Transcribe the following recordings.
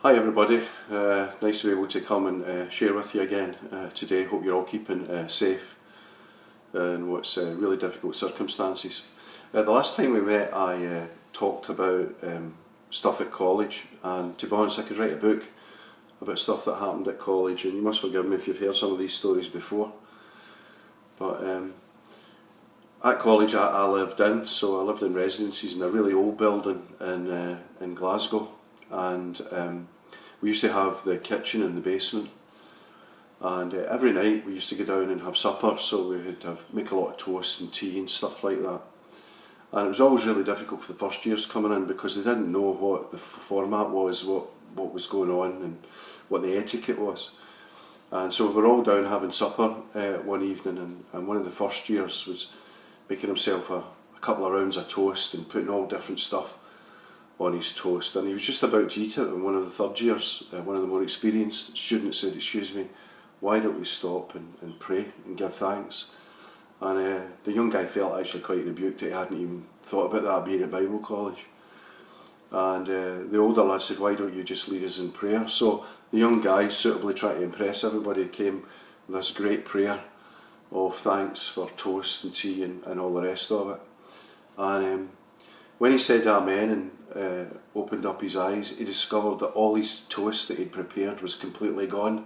Hi everybody, nice to be able to come and share with you again today. Hope you're all keeping safe in what's really difficult circumstances. The last time we met I talked about stuff at college, and to be honest I could write a book about stuff that happened at college, and you must forgive me if you've heard some of these stories before. But at college I lived in, so I lived in residencies in a really old building in Glasgow, and we used to have the kitchen in the basement, and every night we used to go down and have supper, so we would make a lot of toast and tea and stuff like that. And it was always really difficult for the first years coming in because they didn't know what the format was, what was going on and what the etiquette was. And so we were all down having supper one evening, and one of the first years was making himself a couple of rounds of toast and putting all different stuff on his toast, and he was just about to eat it, and one of the third years, one of the more experienced students said, "Excuse me, why don't we stop and pray and give thanks?" And the young guy felt actually quite rebuked that he hadn't even thought about that being at Bible college. And the older lad said, "Why don't you just lead us in prayer?" So the young guy, suitably trying to impress everybody, came with this great prayer of thanks for toast and tea and all the rest of it. And when he said amen and opened up his eyes, he discovered that all his toast that he'd prepared was completely gone.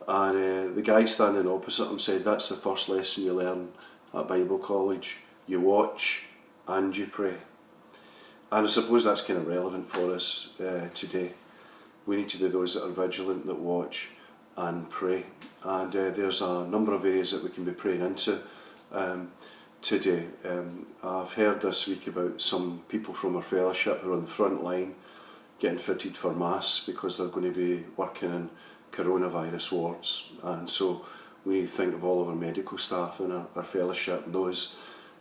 And the guy standing opposite him said, "That's the first lesson you learn at Bible college. You watch and you pray." And I suppose that's kind of relevant for us today. We need to be those that are vigilant, that watch and pray. And there's a number of areas that we can be praying into today. I've heard this week about some people from our fellowship who are on the front line getting fitted for Mass because they're going to be working in coronavirus wards, and so we need to think of all of our medical staff in our fellowship, and those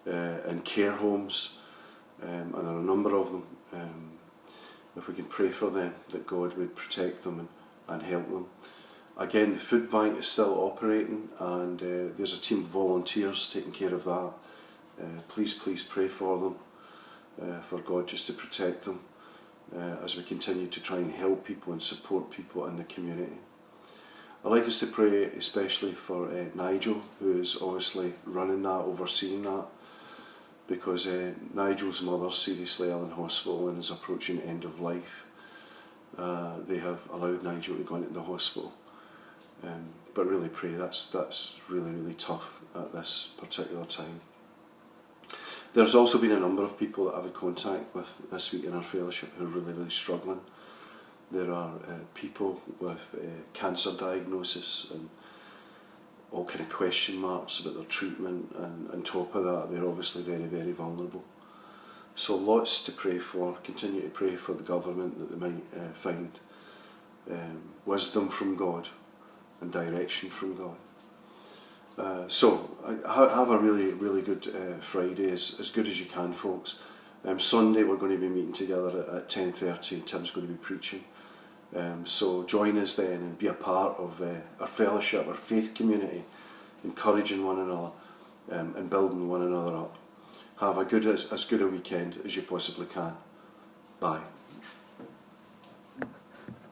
in care homes, and there are a number of them. If we can pray for them, that God would protect them and help them. Again, the food bank is still operating, and there's a team of volunteers taking care of that. Please pray for them, for God just to protect them as we continue to try and help people and support people in the community. I'd like us to pray especially for Nigel, who is obviously running that, overseeing that, because Nigel's mother's seriously ill in hospital and is approaching end of life. They have allowed Nigel to go into the hospital. But really pray, that's really tough at this particular time. There's also been a number of people that I've had contact with this week in our fellowship who are really struggling. There are people with cancer diagnosis and all kind of question marks about their treatment, and on top of that they're obviously very vulnerable. So lots to pray for. Continue to pray for the government, that they might find wisdom from God and direction from God. So have a really good Friday, as good as you can, folks. Sunday we're going to be meeting together at 10:30. Tim's going to be preaching. So join us then and be a part of our fellowship, our faith community, encouraging one another and building one another up. Have as good a weekend as you possibly can. Bye.